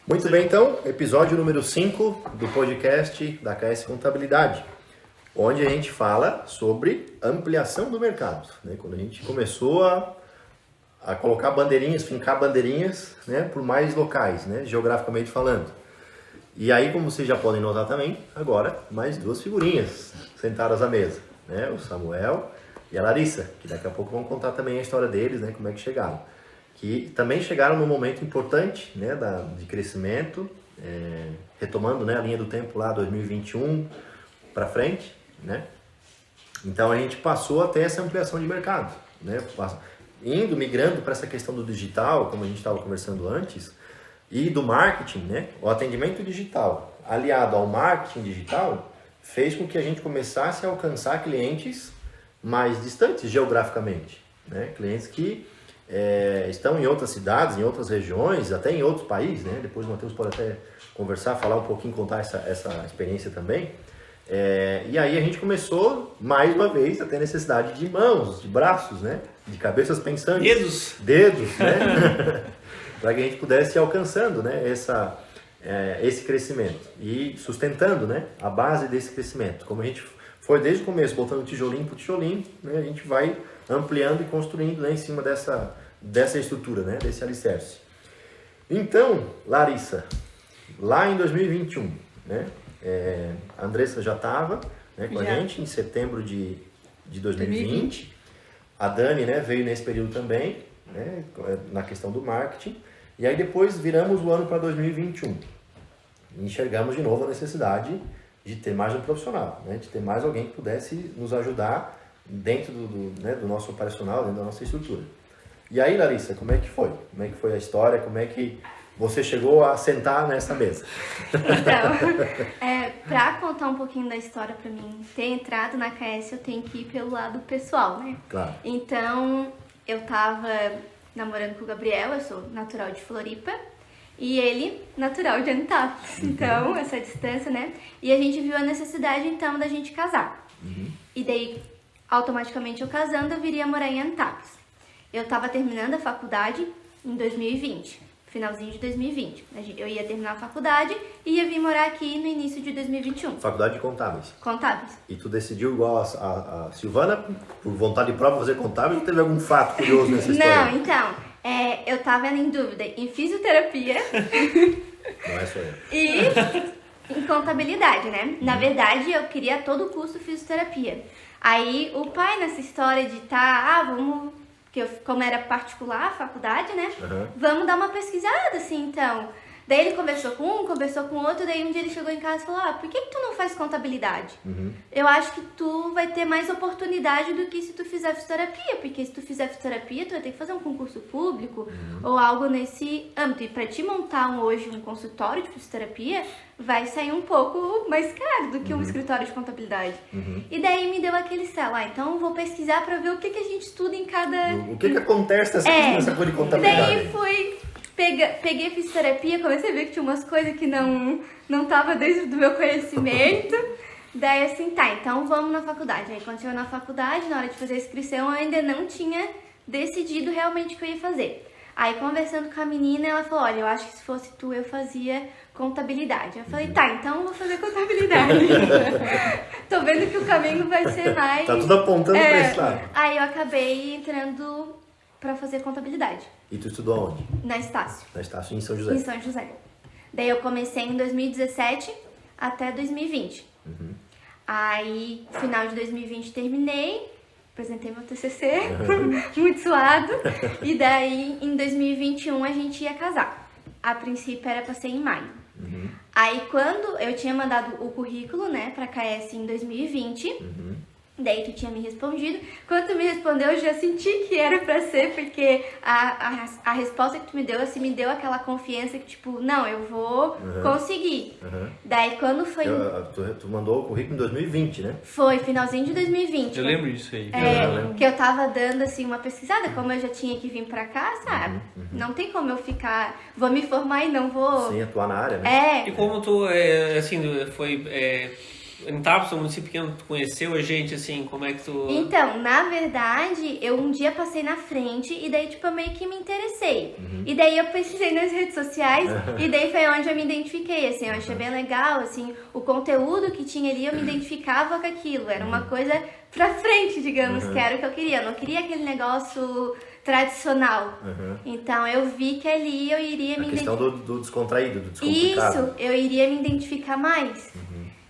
Muito bem, então, episódio número 5 do podcast da KS Contabilidade, onde a gente fala sobre ampliação do mercado, né? Quando a gente começou a colocar bandeirinhas, fincar bandeirinhas, né, por mais locais, né, geograficamente falando. E aí, como vocês já podem notar também, agora mais duas figurinhas sentadas à mesa, né, o Samuel e a Larissa, que daqui a pouco vão contar também a história deles, né, como é que chegaram. Que também chegaram num momento importante, né, de crescimento, retomando, né, a linha do tempo lá 2021 para frente, né. Então a gente passou a ter essa ampliação de mercado, né, migrando para essa questão do digital, como a gente estava conversando antes, e do marketing, né, o atendimento digital aliado ao marketing digital fez com que a gente começasse a alcançar clientes mais distantes geograficamente, né, clientes que estão em outras cidades, em outras regiões, até em outros países, né? Depois o Matheus pode até conversar, falar um pouquinho, contar essa experiência também. E aí a gente começou, mais uma vez, a ter necessidade de mãos, de braços, né? De cabeças pensantes. Dedos, né? Para que a gente pudesse ir alcançando, né? Esse crescimento e sustentando, né? A base desse crescimento. Como a gente foi desde o começo, botando tijolinho por tijolinho, né? A gente vai ampliando e construindo, né, em cima dessa estrutura, né, desse alicerce. Então, Larissa, lá em 2021, né, a Andressa já estava, né, com a gente em setembro de 2020. A Dani, né, veio nesse período também, né, na questão do marketing. E aí depois viramos o ano para 2021. E enxergamos de novo a necessidade de ter mais um profissional, né, de ter mais alguém que pudesse nos ajudar dentro do nosso operacional, dentro da nossa estrutura. E aí, Larissa, como é que foi? Como é que foi a história? Como é que você chegou a sentar nessa mesa? Então, para contar um pouquinho da história para mim ter entrado na KS, eu tenho que ir pelo lado pessoal, né? Claro. Então, eu tava namorando com o Gabriel, eu sou natural de Floripa, e ele natural de Anápolis. Então, essa distância, né? E a gente viu a necessidade, então, da gente casar. E daí, automaticamente eu casando, eu viria morar em Anápolis. Eu estava terminando a faculdade em 2020, finalzinho de 2020. Eu ia terminar a faculdade e ia vir morar aqui no início de 2021. Faculdade de Contábeis. Contábeis. E tu decidiu igual a Silvana, por vontade própria, fazer contábil, ou teve algum fato curioso nessa história? Não, então, eu tava em dúvida em fisioterapia. Não é só eu. E em contabilidade, né? Na verdade, eu queria a todo custo fisioterapia. Aí o pai nessa história de vamos, que como era particular a faculdade, né? Vamos dar uma pesquisada, assim, então. Daí ele conversou com um, conversou com outro, daí um dia ele chegou em casa e falou, por que tu não faz contabilidade? Eu acho que tu vai ter mais oportunidade do que se tu fizer fisioterapia, porque se tu fizer fisioterapia, tu vai ter que fazer um concurso público ou algo nesse âmbito. E pra te montar hoje um consultório de fisioterapia, vai sair um pouco mais caro do que um escritório de contabilidade. E daí me deu aquele selo, então eu vou pesquisar pra ver o que a gente estuda em cada... O que acontece nessa coisa de contabilidade? Daí fui... Peguei fisioterapia, comecei a ver que tinha umas coisas que não tava dentro do meu conhecimento. Daí assim, então vamos na faculdade. Aí quando chegou na faculdade, na hora de fazer a inscrição, eu ainda não tinha decidido realmente o que eu ia fazer. Aí conversando com a menina, ela falou, olha, eu acho que se fosse tu, eu fazia contabilidade. Eu falei, então eu vou fazer contabilidade. Tô vendo que o caminho vai ser mais... Tá tudo apontando pra esse lado. Aí eu acabei entrando pra fazer contabilidade. E tu estudou onde? Na Estácio. Na Estácio, em São José. Em São José. Daí eu comecei em 2017 até 2020. Aí, final de 2020 terminei, apresentei meu TCC, muito suado. E daí, em 2021, a gente ia casar. A princípio era pra ser em maio. Aí, quando eu tinha mandado o currículo, né, pra KS em 2020... Daí tu tinha me respondido. Quando tu me respondeu, eu já senti que era pra ser, porque a resposta que tu me deu, assim, me deu aquela confiança que, tipo, não, eu vou conseguir. Daí quando foi... Tu mandou o currículo em 2020, né? Foi, finalzinho de 2020. Eu lembro disso aí. Que eu tava dando, assim, uma pesquisada, como eu já tinha que vir pra cá, sabe? Não tem como eu ficar... Vou me formar e não vou... Sem atuar na área, né? E como tu, assim, foi... em Tapos, um município pequeno, tu conheceu a gente, assim, como é que tu... Então, na verdade, eu um dia passei na frente e daí, tipo, eu meio que me interessei. E daí eu pesquisei nas redes sociais e daí foi onde eu me identifiquei, assim, eu achei bem legal, assim, o conteúdo que tinha ali, eu me identificava com aquilo, era uma coisa pra frente, digamos, que era o que eu queria. Eu não queria aquele negócio tradicional. Então, eu vi que ali eu iria me questão identificar. do descontraído, do descomplicado. Isso, eu iria me identificar mais.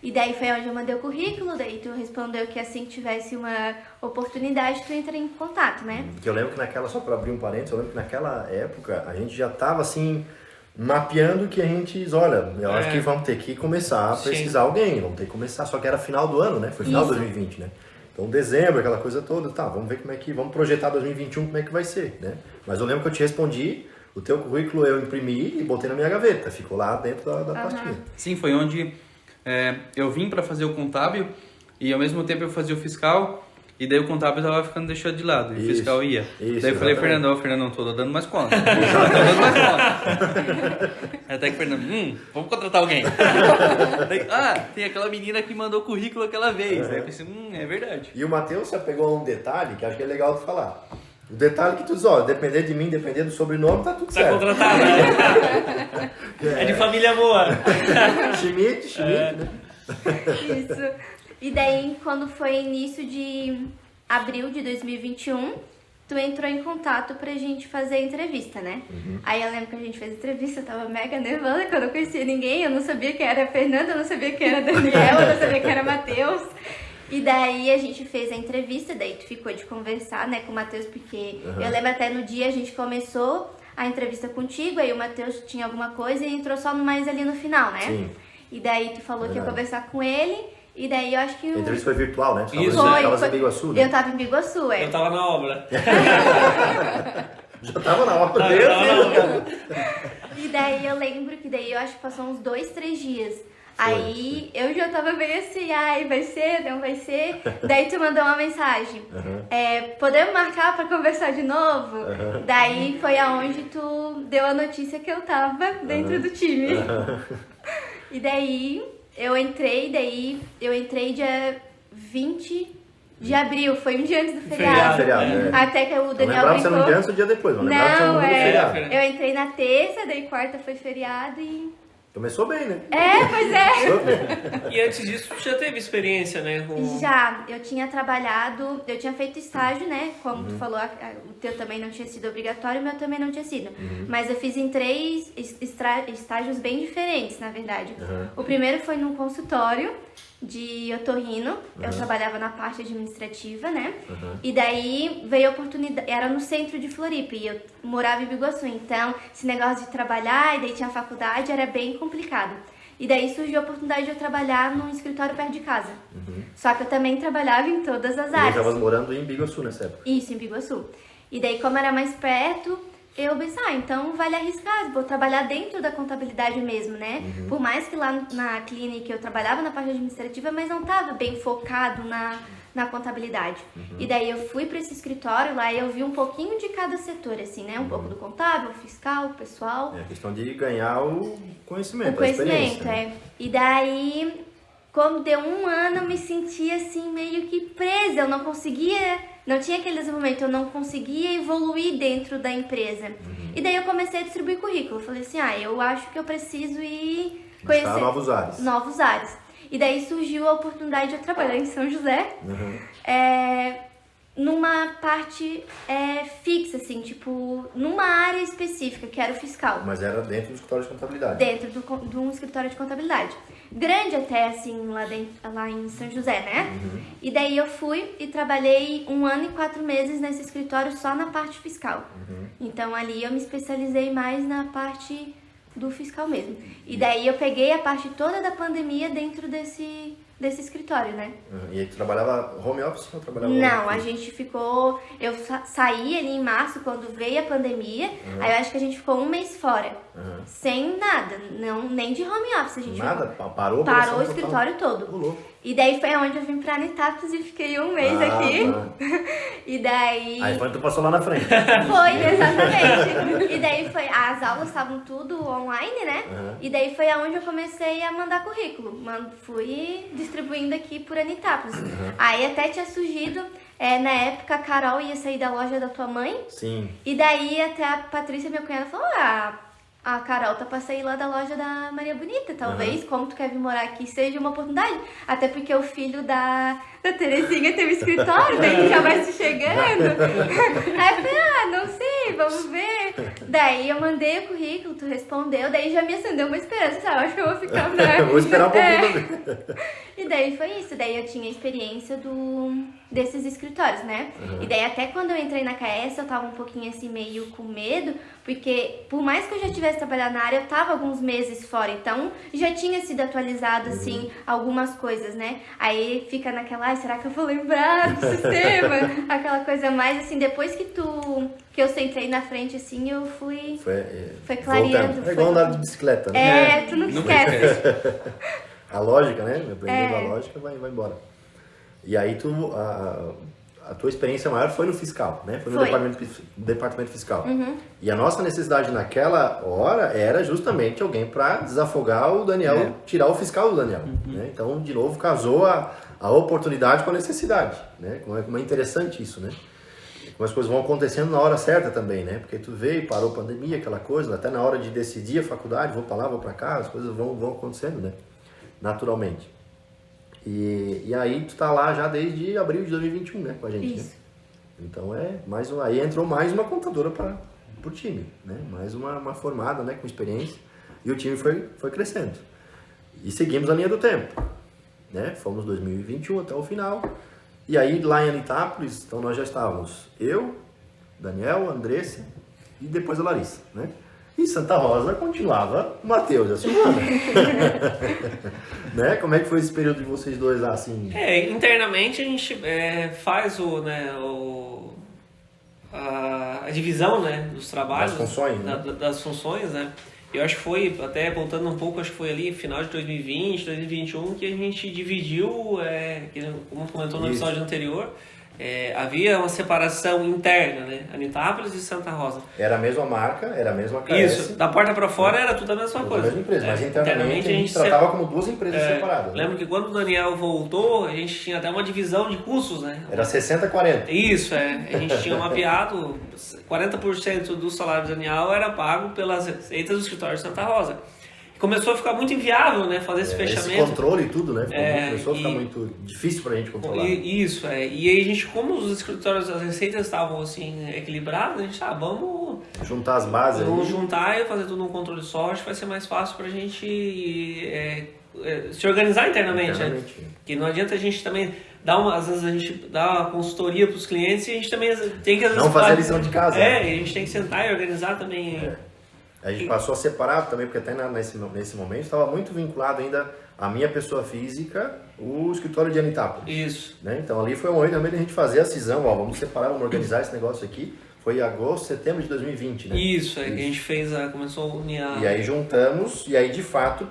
E daí foi onde eu mandei o currículo, daí tu respondeu que assim que tivesse uma oportunidade, tu entraria em contato, né? Porque eu lembro que naquela, só para abrir um parênteses, eu lembro que naquela época a gente já tava assim, mapeando que a gente diz, olha, eu acho que vamos ter que começar a pesquisar alguém, vamos ter que começar, só que era final do ano, né? Foi final de 2020, né? Então dezembro, aquela coisa toda, tá, vamos ver como é que, vamos projetar 2021 como é que vai ser, né? Mas eu lembro que eu te respondi, o teu currículo eu imprimi e botei na minha gaveta, ficou lá dentro da pastinha. Sim, foi onde eu vim para fazer o contábil e ao mesmo tempo eu fazia o fiscal. E daí o contábil tava ficando deixado de lado, e o fiscal ia. Daí eu falei, Fernandão, tô dando mais conta. Até que o Fernando, vamos contratar alguém. Daí, tem aquela menina que mandou currículo aquela vez. Daí eu pensei, é verdade. E o Matheus já pegou um detalhe que acho que é legal de falar. O detalhe que tu diz, ó, depender de mim, depender do sobrenome, tá tudo certo. Tá contratado, né? É de família boa. Schmidt, né? Isso. E daí, quando foi início de abril de 2021, tu entrou em contato pra gente fazer a entrevista, né? Aí eu lembro que a gente fez a entrevista, eu tava mega nervosa, quando eu não conhecia ninguém, eu não sabia quem era a Fernanda, eu não sabia quem era a Daniel, eu não sabia quem era Matheus. E daí a gente fez a entrevista, daí tu ficou de conversar, né, com o Matheus, porque eu lembro até no dia a gente começou a entrevista contigo, aí o Matheus tinha alguma coisa e entrou só mais ali no final, né? Sim. E daí tu falou que ia conversar com ele. E daí eu acho que... A entrevista foi virtual, né? Isso. Tava em Biguaçu, né? Eu tava em Biguaçu, Eu tava na obra. Já tava na obra Eu dele. tava na obra. E daí eu lembro que daí eu acho que passou uns 2, 3 dias. Aí eu já tava bem assim, vai ser, não vai ser. Daí tu mandou uma mensagem. Podemos marcar pra conversar de novo? Daí foi aonde tu deu a notícia que eu tava dentro do time. E daí... Eu entrei dia 20 de abril, foi um dia antes do feriado. Até que o Daniel lembrava se era um dia antes ou um dia depois, não lembrava se era um dia do feriado. Eu entrei na terça, daí quarta foi feriado e... Começou bem, né? Pois é. E antes disso, tu já teve experiência, né? Já, eu tinha trabalhado, eu tinha feito estágio, né? Como tu falou, o teu também não tinha sido obrigatório, o meu também não tinha sido. Mas eu fiz em 3 estágios bem diferentes, na verdade. O primeiro foi num consultório de otorrino, eu trabalhava na parte administrativa, né? E daí veio a oportunidade, era no centro de Floripa e eu morava em Biguaçu, então esse negócio de trabalhar e daí tinha faculdade era bem complicado. E daí surgiu a oportunidade de eu trabalhar num escritório perto de casa. Só que eu também trabalhava em todas as áreas. Eu estava morando em Biguaçu nessa época. Isso, em Biguaçu. E daí, como era mais perto, eu pensei, então vale arriscar, vou trabalhar dentro da contabilidade mesmo, né? Por mais que lá na clínica eu trabalhava na parte administrativa, mas não estava bem focado na contabilidade. E daí eu fui para esse escritório lá e eu vi um pouquinho de cada setor, assim, né? Um pouco do contábil, fiscal, pessoal. É a questão de ganhar o conhecimento, O conhecimento, a experiência. E daí, quando deu um ano, eu me sentia assim, meio que presa. Eu não conseguia, não tinha aquele desenvolvimento, eu não conseguia evoluir dentro da empresa. E daí eu comecei a distribuir currículo. Eu falei assim, eu acho que eu preciso ir conhecer novos ares. Novos ares. E daí surgiu a oportunidade de eu trabalhar em São José, numa parte fixa, assim, tipo, numa área específica, que era o fiscal. Mas era dentro do escritório de contabilidade. Dentro de um escritório de contabilidade. Grande até, assim, lá em São José, né? E daí eu fui e trabalhei 1 ano e 4 meses nesse escritório só na parte fiscal. Então ali eu me especializei mais na parte do fiscal mesmo. E daí eu peguei a parte toda da pandemia dentro desse escritório, né? E aí tu trabalhava home office ou trabalhava... Não, a gente ficou... Eu saí ali em março, quando veio a pandemia, aí eu acho que a gente ficou 1 mês fora. Sem nada, nem de home office a gente Nada? ficou. Parou Parou o escritório todo. Louco. E daí foi onde eu vim pra Anitápolis e fiquei um mês aqui. Tá. E daí... Aí quando tu passou lá na frente. Foi, exatamente. E daí foi... As aulas estavam tudo online, né? E daí foi aonde eu comecei a mandar currículo. Fui distribuindo aqui por Anitápolis. Aí até tinha surgido... na época, a Carol ia sair da loja da tua mãe. Sim. E daí até a Patrícia, minha cunhada, falou... A Carol tá pra sair lá da loja da Maria Bonita. Talvez, como tu quer vir morar aqui, seja uma oportunidade. Até porque o filho da Terezinha tem um escritório, daí tu já vai se chegando. Aí eu falei, não sei, vamos ver. Daí eu mandei o currículo, tu respondeu, daí já me acendeu uma esperança, sabe? Eu acho que eu vou ficar Vou esperar um pouquinho também. E daí foi isso, daí eu tinha experiência desses escritórios, né? E daí até quando eu entrei na KS eu tava um pouquinho assim meio com medo, porque por mais que eu já tivesse trabalhado na área, eu tava alguns meses fora, então já tinha sido atualizado assim algumas coisas, né? Aí fica naquela, será que eu vou lembrar do sistema? Aquela coisa mais assim, depois que eu sentei na frente assim, eu fui clareando. É igual andar de bicicleta, né? Tu não esquece. A lógica, né? Aprendendo a lógica, vai embora. E aí a tua experiência maior foi no fiscal, né? Foi no departamento fiscal. E a nossa necessidade naquela hora era justamente alguém para desafogar o Daniel, tirar o fiscal do Daniel. Né? Então, de novo, casou a oportunidade com a necessidade. Né? Como é interessante isso, né? Como as coisas vão acontecendo na hora certa também, né? Porque tu veio, parou a pandemia, aquela coisa, até na hora de decidir a faculdade, vou para lá, vou para cá, as coisas vão acontecendo, né? Naturalmente. E aí tu tá lá já desde abril de 2021, né, com a gente, Isso. Né? Então aí entrou mais uma contadora pro time, né? Mais uma formada, né, com experiência. E o time foi crescendo. E seguimos a linha do tempo, né? Fomos 2021 até o final. E aí lá em Anitápolis, então nós já estávamos eu, Daniel, Andressa e depois a Larissa, né? E Santa Rosa continuava o Matheus e a Silvana. Né? Como é que foi esse período de vocês dois lá, assim? Internamente a gente faz a divisão, né, dos trabalhos. Das funções, né? Das funções, né? Eu acho que foi, até voltando um pouco, acho que foi ali final de 2020, 2021, que a gente dividiu, como comentou no episódio anterior, havia uma separação interna, né? Anitápolis e Santa Rosa. Era a mesma marca, era a mesma KS. Isso, da porta para fora era tudo a mesma coisa. A mesma empresa, mas internamente a gente tratava como duas empresas separadas. Lembro que quando o Daniel voltou, a gente tinha até uma divisão de custos, né? Era 60-40. Isso, a gente tinha mapeado 40% do salário do Daniel era pago pelas receitas do escritório de Santa Rosa. Começou a ficar muito inviável, né, fazer esse fechamento. Esse controle e tudo, né? Começou a ficar muito difícil pra gente controlar. Isso, E aí a gente, como os escritórios, as receitas estavam assim, equilibradas, a gente, vamos juntar as bases. Vamos juntar e fazer tudo num controle só, acho que vai ser mais fácil pra gente se organizar internamente, né? Que não adianta a gente também às vezes a gente dá uma consultoria pros clientes e a gente também tem que... Às vezes, não fazer a lição de casa. A gente tem que sentar e organizar também... A gente passou a separar também, porque até nesse momento estava muito vinculado ainda a minha pessoa física, o escritório de Anitápolis. Isso. Né? Então ali foi o momento também de a gente fazer a cisão, vamos separar, vamos organizar esse negócio aqui. Foi em agosto, setembro de 2020, né? Isso, que a gente começou a unir a... E aí juntamos, e aí de fato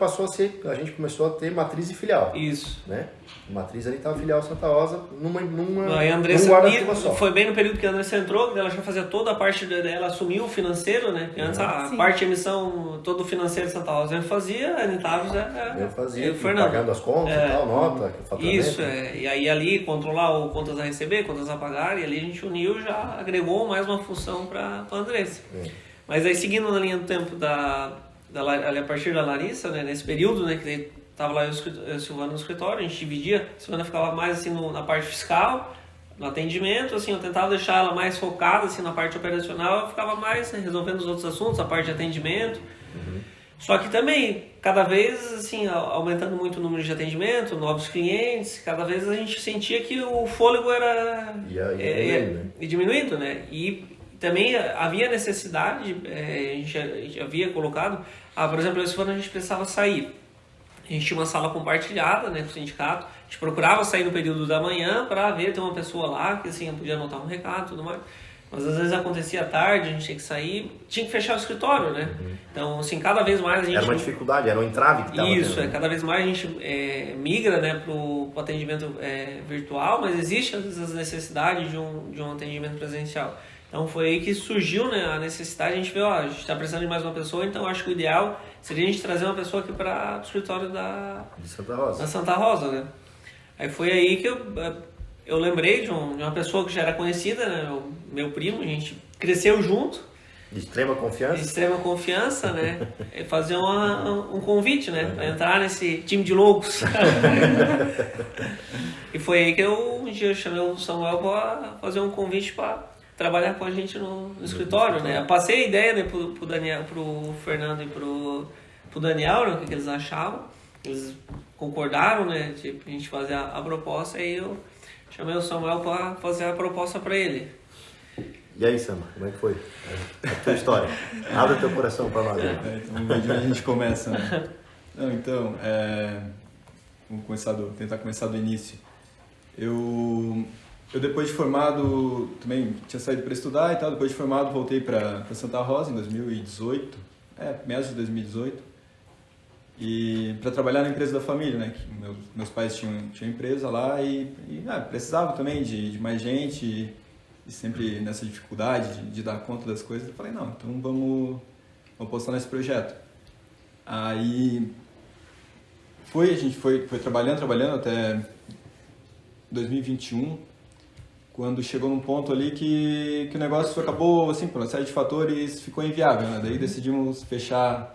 a gente começou a ter matriz e filial. Isso. Né? Matriz ali estava filial Santa Rosa num guarda-chuva só. Foi bem no período que a Andressa entrou, ela já fazia toda a parte dela, assumiu o financeiro, né? Porque antes a parte de emissão, todo o financeiro de Santa Rosa eu fazia, a Anitápolis eu fazia, pagando as contas e tal, nota, faturamento. Isso, e aí ali controlar o contas a receber, contas a pagar, e ali a gente uniu, já agregou mais uma função para a Andressa. Mas aí seguindo na linha do tempo ali a partir da Larissa, né? Nesse período, né? Que tava lá eu e a Silvana no escritório, a gente dividia, a Silvana ficava mais assim na parte fiscal, no atendimento, assim, eu tentava deixar ela mais focada assim na parte operacional, eu ficava mais resolvendo os outros assuntos, a parte de atendimento. Só que também, cada vez assim, aumentando muito o número de atendimento, novos clientes, cada vez a gente sentia que o fôlego era diminuindo, né? E também havia necessidade, a gente havia colocado, por exemplo, a Silvana a gente precisava sair. A gente tinha uma sala compartilhada, né, com o sindicato. A gente procurava sair no período da manhã para ter uma pessoa lá que assim, podia anotar um recado e tudo mais. Mas às vezes acontecia tarde, a gente tinha que sair, tinha que fechar o escritório, né? Então, assim, cada vez mais a gente... Era uma dificuldade, era um entrave que estava Isso, tendo. cada vez mais a gente migra, né, pro atendimento virtual, mas existe às vezes a necessidade de um atendimento presencial. Então foi aí que surgiu, né, a necessidade, a gente viu, a gente está precisando de mais uma pessoa, então acho que o ideal seria a gente trazer uma pessoa aqui para o escritório De Santa Rosa. da Santa Rosa, né? Aí foi aí que eu lembrei de uma pessoa que já era conhecida, né, o meu primo, a gente cresceu junto. De extrema De confiança. extrema confiança, né? E fazer um convite, né? Para entrar nesse time de loucos. E foi aí que um dia eu chamei o Samuel para fazer um convite para trabalhar com a gente no escritório, né? Eu passei a ideia, né, pro Daniel, pro Fernando e pro Daniel, né, o que eles achavam. Eles concordaram, né, de a gente fazer a proposta, e eu chamei o Samuel para fazer a proposta para ele. E aí, Sama, como é que foi a tua história? Abre teu coração para nós. Então vamos ver de onde a gente começa, né? Não, então, vamos tentar começar do início. Eu depois de formado, também tinha saído para estudar e tal, depois de formado voltei para Santa Rosa em 2018, meados de 2018, e para trabalhar na empresa da família, né? Que meus pais tinham empresa lá e precisava também de mais gente e sempre nessa dificuldade de dar conta das coisas. Eu falei, não, então vamos apostar nesse projeto. Aí a gente foi trabalhando até 2021, quando chegou num ponto ali que o negócio acabou, assim, por uma série de fatores, ficou inviável, né? Daí decidimos fechar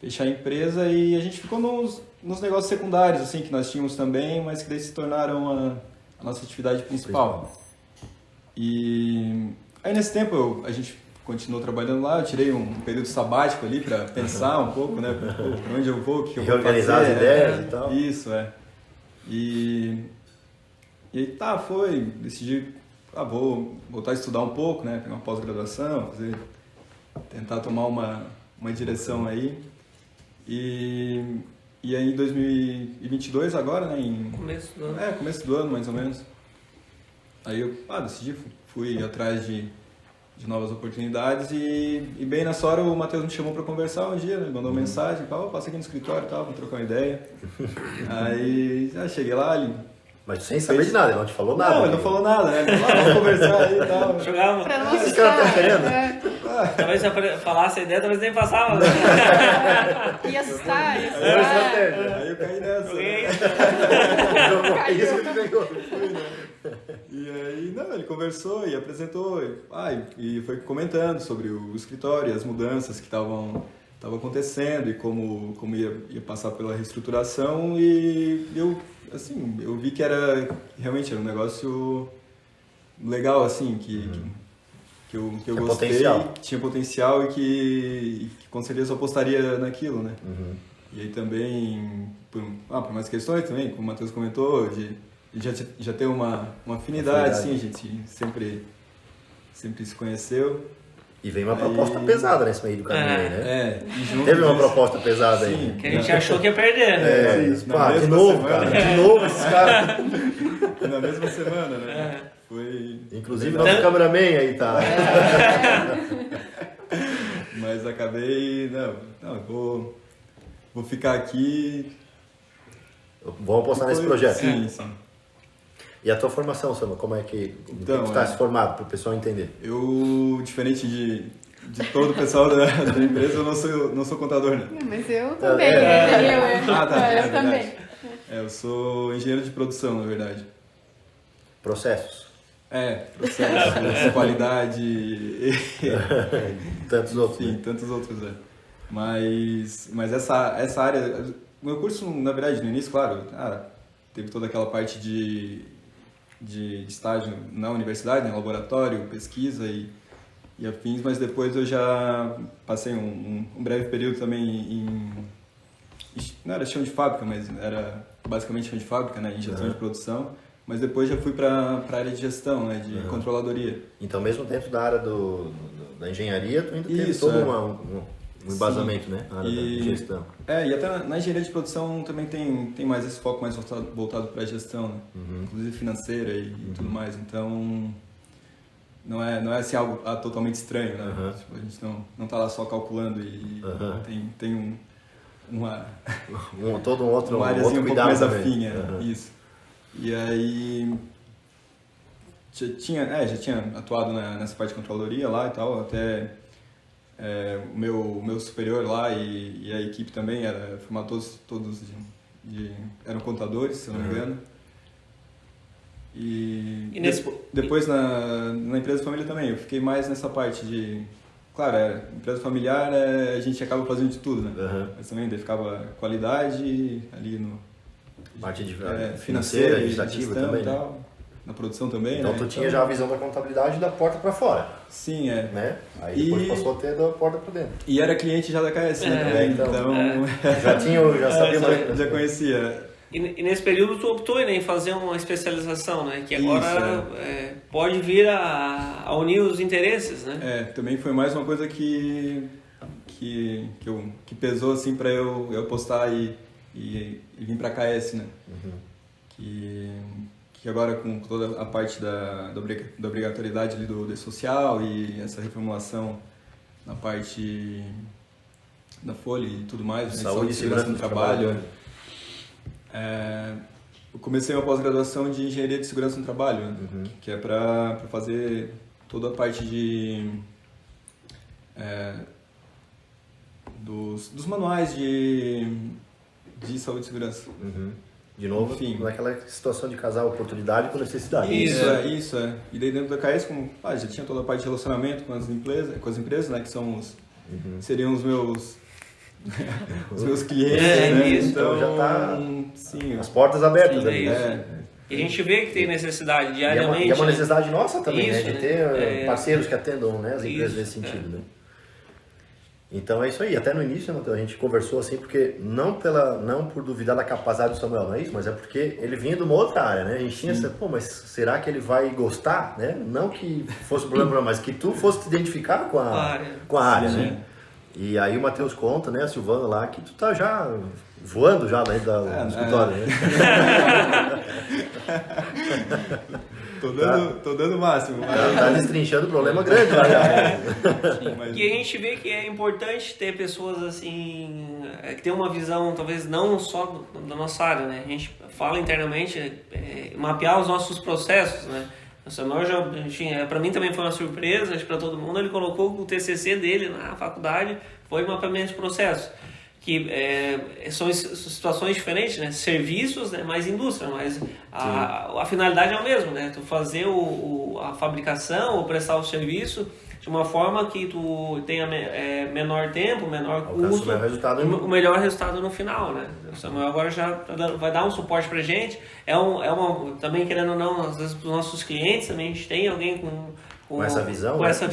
a empresa e a gente ficou nos negócios secundários, assim, que nós tínhamos também, mas que daí se tornaram a nossa atividade principal. E aí nesse tempo a gente continuou trabalhando lá, eu tirei um período sabático ali para pensar um pouco, né? Para onde eu vou, o que eu vou fazer. Reorganizar as ideias e tal. Isso, E aí decidi, vou voltar a estudar um pouco, né? Pegar uma pós-graduação, tentar tomar uma direção aí. E aí em 2022 agora, né? Começo do ano. Começo do ano mais ou menos. Aí eu decidi, fui atrás de novas oportunidades e bem nessa hora o Matheus me chamou para conversar um dia, né? Mandou uma mensagem, passa aqui no escritório e tal, vamos trocar uma ideia. Aí cheguei lá, ele... Mas sem saber de nada, ele não te falou nada. Não, ele não falou nada, né? Vamos conversar aí e tal. Jogava. Pra Esse cara tá querendo? Talvez se eu falasse a ideia, talvez nem passava. Né? Ia assustar, Aí eu caí nessa. Joguei. É isso que ele ganhou. E aí, ele conversou e apresentou, e foi comentando sobre o escritório, as mudanças que estavam acontecendo e como ia passar pela reestruturação, e eu vi que realmente era um negócio legal, assim, que eu gostei, potencial. que tinha potencial e que com certeza eu apostaria naquilo, né? Uhum. E aí também, por mais questões também, como o Matheus comentou, de já ter uma afinidade, sim, a gente sempre se conheceu. E veio uma proposta pesada nesse meio do caminho aí, né? E junto Teve uma disso- proposta pesada Sim. aí. Que a gente achou que ia perder, né? Isso. Na Pá, de mesma novo, semana. cara. De novo esses caras. Na mesma semana, né? Foi... Inclusive nosso cameraman aí tá. Mas acabei... Não, eu vou ficar aqui... Vamos apostar nesse projeto. Sim. E a tua formação, Sama, como é que Então, tu está se formado, para o pessoal entender? Eu, diferente de todo o pessoal da empresa, eu não sou contador, né? Mas eu também, Eu também. Eu sou engenheiro de produção, na verdade. Processos. Processos, qualidade, Tantos outros. enfim, Né? tantos outros, Mas essa área... Meu curso, na verdade, no início, claro, teve toda aquela parte de estágio na universidade, no laboratório, pesquisa e afins, mas depois eu já passei um breve período também não era chão de fábrica, mas era basicamente chão de fábrica, né, em gestão de produção, mas depois já fui para a área de gestão, né, de controladoria. Então, mesmo dentro da área da engenharia, tu ainda teve Isso, todo um embasamento, né, na área da gestão. E até na engenharia de produção também tem mais esse foco mais voltado para a gestão, né? Inclusive financeira e tudo mais. Então, não é assim algo totalmente estranho, né? Tipo, a gente não tá lá só calculando e tem todo um outro, uma áreazinha um pouco mais afim, isso. E aí já tinha atuado nessa parte de controladoria lá e tal, até o meu superior lá e a equipe também era formado todos eram contadores, se eu não me engano. E depois na empresa família também, eu fiquei mais nessa parte de... Claro, empresa familiar a gente acaba fazendo de tudo, né? Mas também daí ficava qualidade ali no... Parte de financeira, legislativa também, e tal, na produção também, então né? tu tinha já a visão da contabilidade da porta para fora. Sim, né? Aí depois passou a ter da porta para dentro. E era cliente já da KS, né, também, então... Já sabia mais. Já conhecia. E nesse período tu optou em fazer uma especialização, né? Que agora pode vir a unir os interesses, né? Também foi mais uma coisa que pesou assim para eu apostar e vir para KS, né? Que agora com toda a parte da obrigatoriedade ali do social e essa reformulação na parte da folha e tudo mais, saúde e segurança no trabalho. Eu comecei uma pós-graduação de engenharia de segurança no trabalho, né? Que é para fazer toda a parte dos manuais de saúde e segurança. De novo, naquela situação de casar oportunidade com necessidade. Isso. E daí dentro da KS, como já tinha toda a parte de relacionamento com as empresas, né, que são seriam os meus clientes, né? Então já tá sim, as portas abertas ali. E a gente vê que tem necessidade diariamente. E é uma necessidade nossa também, isso, né? De ter parceiros que atendam, né, as empresas nesse sentido, né? Então é isso aí. Até no início, Matheus, a gente conversou assim, porque não por duvidar da capacidade do Samuel, não é isso? Mas é porque ele vinha de uma outra área, né? A gente tinha essa, mas será que ele vai gostar, né? Não que fosse o problema, mas que tu fosse te identificar com a área, né? E aí o Matheus conta, né, a Silvana lá, que tu tá já voando já dentro do escritório, né? Tô dando o máximo. Tá destrinchando o problema grande lá já. E a gente vê que é importante ter pessoas assim, que tem uma visão, talvez não só da nossa área, né? A gente fala internamente, mapear os nossos processos, né? O Samuel para mim também foi uma surpresa, acho que para todo mundo, ele colocou o TCC dele na faculdade, foi mapeamento de processos. Que são situações diferentes, né? Serviços, né? Mais indústria, mas a finalidade é a mesma, né? Tu fazer a fabricação ou prestar o serviço de uma forma que tu tenha menor tempo, menor custo, o melhor resultado no final, né? O Samuel agora já vai dar um suporte pra gente, também querendo ou não, às vezes para os nossos clientes também a gente tem alguém com essa visão, com esse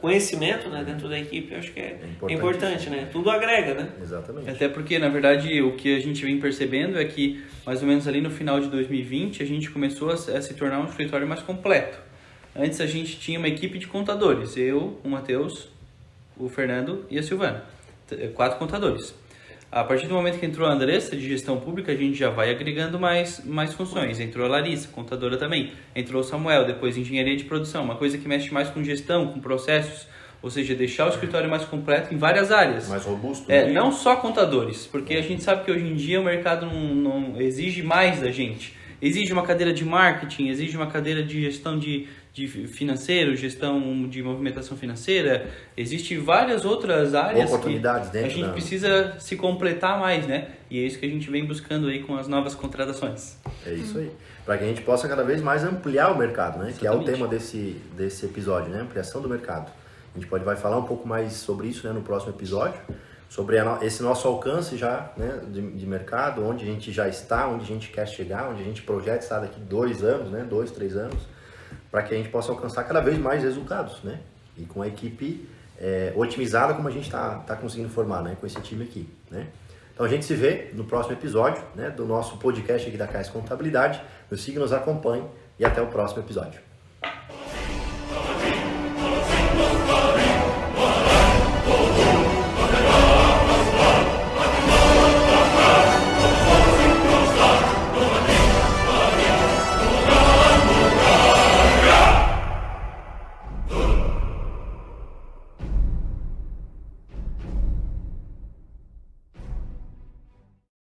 conhecimento, né, dentro da equipe, eu acho que é importante, né? Tudo agrega, né? Exatamente. Até porque, na verdade, o que a gente vem percebendo é que, mais ou menos ali no final de 2020, a gente começou a se tornar um escritório mais completo. Antes a gente tinha uma equipe de contadores, eu, o Matheus, o Fernando e a Silvana, 4 contadores. A partir do momento que entrou a Andressa, de gestão pública, a gente já vai agregando mais funções. Entrou a Larissa, contadora também. Entrou o Samuel, depois engenharia de produção. Uma coisa que mexe mais com gestão, com processos. Ou seja, deixar o escritório mais completo em várias áreas. Mais robusto. Não só contadores, porque a gente sabe que hoje em dia o mercado não exige mais da gente. Exige uma cadeira de marketing, exige uma cadeira de gestão de financeiro, gestão de movimentação financeira, existem várias outras áreas oportunidades que a gente precisa se completar mais, né? E é isso que a gente vem buscando aí com as novas contratações. É isso aí. Para que a gente possa cada vez mais ampliar o mercado, né? Exatamente. Que é o tema desse episódio, né? Ampliação do mercado. A gente vai falar um pouco mais sobre isso, né, no próximo episódio, sobre esse nosso alcance já, né, de mercado, onde a gente já está, onde a gente quer chegar, onde a gente projeta estar daqui 2 anos, né, 2, 3 anos, para que a gente possa alcançar cada vez mais resultados, né? E com a equipe otimizada como a gente está conseguindo formar, né? Com esse time aqui, né? Então a gente se vê no próximo episódio, né? Do nosso podcast aqui da KS Contabilidade. Nos siga, nos acompanhe e até o próximo episódio.